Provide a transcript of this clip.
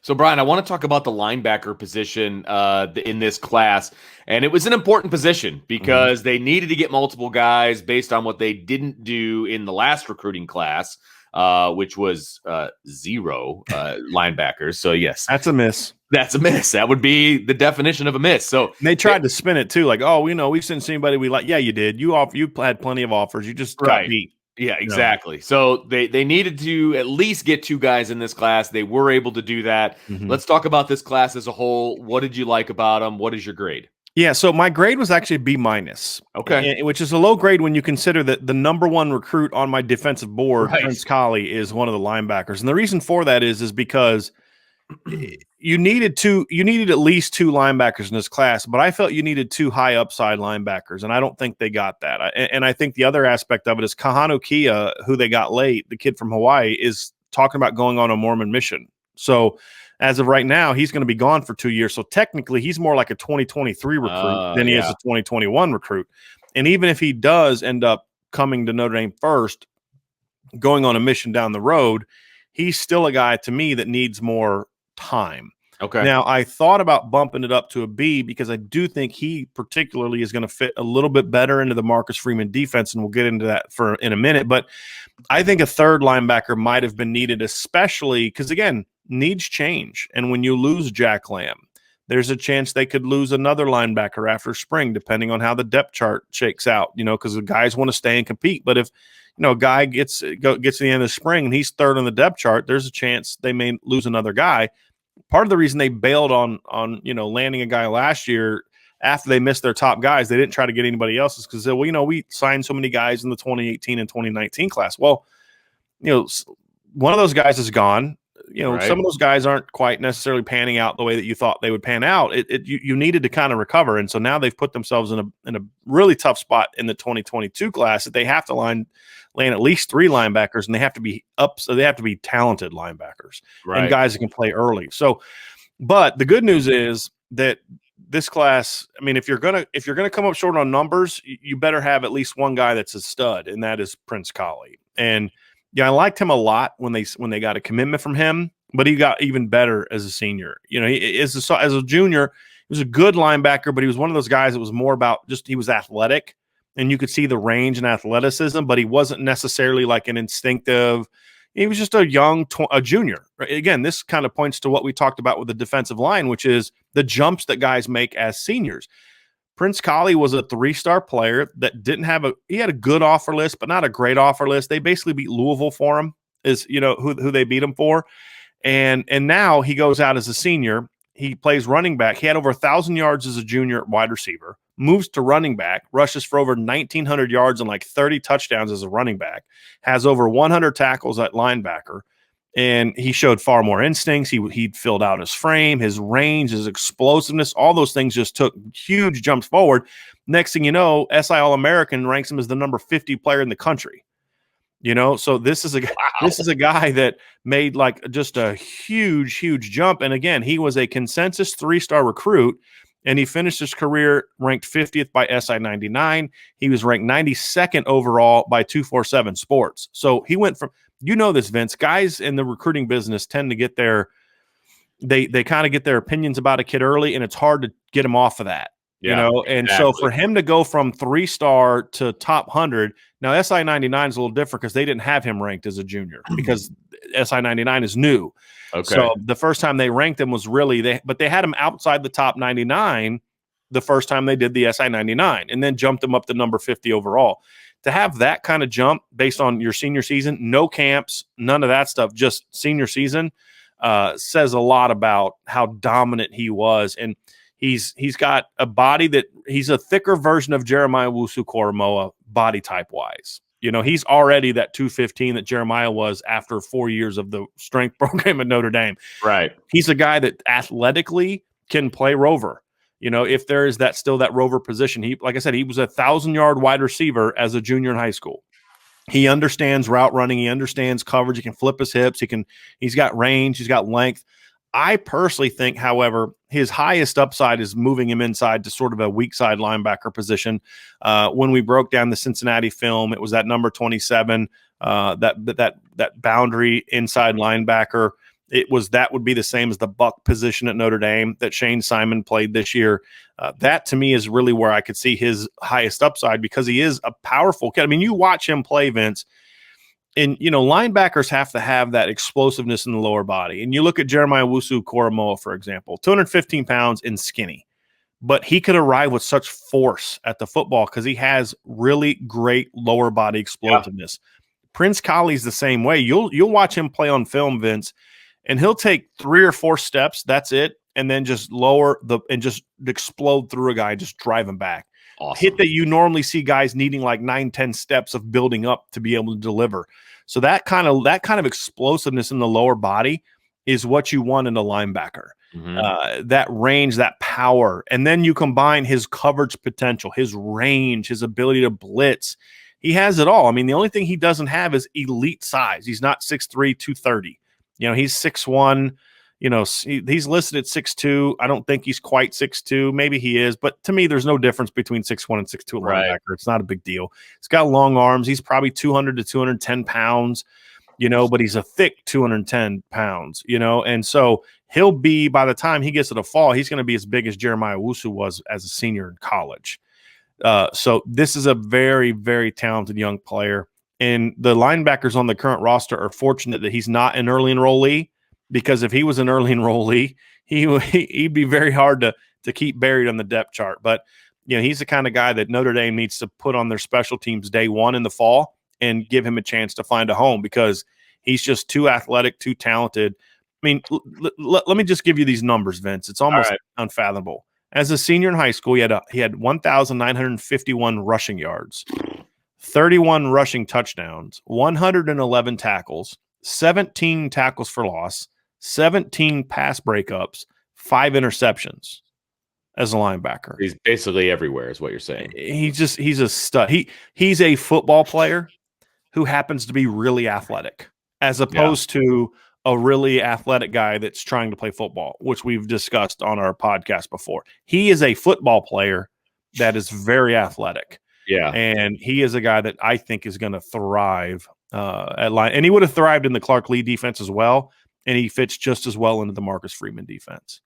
So, Brian, I want to talk about the linebacker position in this class. And it was an important position because they needed to get multiple guys based on what they didn't do in the last recruiting class, which was zero linebackers. So, yes, That's a miss. That's a miss. That would be the definition of a miss. So and they tried to spin it too, like, oh, we sent anybody we like. Yeah, you did. You had plenty of offers. You just got beat. Yeah, exactly. So they needed to at least get two guys in this class. They were able to do that. Let's talk about this class as a whole. What did you like about them? What is your grade? Yeah, so my grade was actually B-. Okay. Which is a low grade when you consider that the number one recruit on my defensive board, Prince Collie, is one of the linebackers. And the reason for that is because you needed at least two linebackers in this class, but I felt you needed two high upside linebackers, and I don't think they got that. And I think the other aspect of it is Kahanu Kia, who they got late, the kid from Hawaii, is talking about going on a Mormon mission. So as of right now, he's going to be gone for 2 years. So technically, he's more like a 2023 recruit than he is a 2021 recruit. And even if he does end up coming to Notre Dame first, going on a mission down the road, he's still a guy to me that needs more time. Okay. Now, I thought about bumping it up to a B because I do think he particularly is going to fit a little bit better into the Marcus Freeman defense, and we'll get into that in a minute. But I think a third linebacker might have been needed, especially because, again, needs change. And when you lose Jack Lamb, there's a chance they could lose another linebacker after spring, depending on how the depth chart shakes out, because the guys want to stay and compete. But if a guy gets to the end of spring and he's third on the depth chart, there's a chance they may lose another guy. Part of the reason they bailed on landing a guy last year after they missed their top guys, they didn't try to get anybody else's because, we signed so many guys in the 2018 and 2019 class. Well, one of those guys is gone. Right. Some of those guys aren't quite necessarily panning out the way that you thought they would pan out. You needed to kind of recover, and so now they've put themselves in a really tough spot in the 2022 class that they have to land at least three linebackers, and they have to be so they have to be talented linebackers and guys that can play early. So, but the good news is that this class, I mean, if you're gonna come up short on numbers, you better have at least one guy that's a stud, and that is Prince Collie. And yeah, I liked him a lot when they got a commitment from him, but he got even better as a senior. As a junior, he was a good linebacker, but he was one of those guys that was more about just he was athletic, and you could see the range and athleticism, but he wasn't necessarily like an instinctive. He was just a junior. Again, this kind of points to what we talked about with the defensive line, which is the jumps that guys make as seniors. Prince Collie was a 3-star player that he had a good offer list, but not a great offer list. They basically beat Louisville for him, who they beat him for. And now he goes out as a senior. He plays running back. He had over 1,000 yards as a junior wide receiver, moves to running back, rushes for over 1,900 yards and like 30 touchdowns as a running back, has over 100 tackles at linebacker. And he showed far more instincts. He filled out his frame, his range, his explosiveness. All those things just took huge jumps forward. Next thing you know, SI All-American ranks him as the number 50 player in the country. So this is a guy that made like just a huge, huge jump. And again, he was a consensus 3-star recruit, and he finished his career ranked 50th by SI 99. He was ranked 92nd overall by 247 Sports. So he went from. This, Vince, guys in the recruiting business tend to get they kind of get their opinions about a kid early, and it's hard to get them off of that, And exactly. So for him to go from 3-star to top 100, now SI 99 is a little different because they didn't have him ranked as a junior because SI 99 is new. Okay. So the first time they ranked him was but they had him outside the top 99 the first time they did the SI 99 and then jumped him up to number 50 overall. To have that kind of jump based on your senior season, no camps, none of that stuff, just senior season, says a lot about how dominant he was. And he's got a body that he's a thicker version of Jeremiah Wusu-Koramoah body type wise. He's already that 215 that Jeremiah was after 4 years of the strength program at Notre Dame. Right. He's a guy that athletically can play rover. If there is that rover position, like I said, he was a 1,000-yard wide receiver as a junior in high school. He understands route running. He understands coverage. He can flip his hips. He's got range. He's got length. I personally think, however, his highest upside is moving him inside to sort of a weak side linebacker position. When we broke down the Cincinnati film, it was that number 27, that boundary inside linebacker. that would be the same as the buck position at Notre Dame that Shane Simon played this year. That to me is really where I could see his highest upside, because he is a powerful kid. I mean, you watch him play, Vince, and linebackers have to have that explosiveness in the lower body. And you look at Jeremiah Owusu-Koramoah, for example, 215 pounds and skinny, but he could arrive with such force at the football because he has really great lower body explosiveness. Yeah. Prince Colley's the same way. You'll watch him play on film, Vince, and he'll take 3 or 4 steps. That's it. And then just and just explode through a guy, just drive him back. Awesome. Hit that you normally see guys needing like 9-10 steps of building up to be able to deliver. So that kind of explosiveness in the lower body is what you want in a linebacker. Mm-hmm. That range, that power. And then you combine his coverage potential, his range, his ability to blitz. He has it all. I mean, the only thing he doesn't have is elite size. He's not 6'3", 230. He's 6'1". He's listed at 6'2". I don't think he's quite 6'2". Maybe he is. But to me, there's no difference between 6'1" and 6'2" linebacker. It's not a big deal. He's got long arms. He's probably 200 to 210 pounds, but he's a thick 210 pounds, and so he'll be, by the time he gets to the fall, he's going to be as big as Jeremiah Owusu was as a senior in college. So this is a very, very talented young player. And the linebackers on the current roster are fortunate that he's not an early enrollee, because if he was an early enrollee, he'd be very hard to keep buried on the depth chart. But, he's the kind of guy that Notre Dame needs to put on their special teams day one in the fall and give him a chance to find a home, because he's just too athletic, too talented. I mean, let me just give you these numbers, Vince. It's almost unfathomable. As a senior in high school, he had 1,951 rushing yards, 31 rushing touchdowns, 111 tackles, 17 tackles for loss, 17 pass breakups, 5 interceptions as a linebacker. He's basically everywhere, is what you're saying. He's a stud. He's a football player who happens to be really athletic, as opposed to a really athletic guy that's trying to play football, which we've discussed on our podcast before. He is a football player that is very athletic. Yeah. And he is a guy that I think is going to thrive at line. And he would have thrived in the Clark Lee defense as well. And he fits just as well into the Marcus Freeman defense.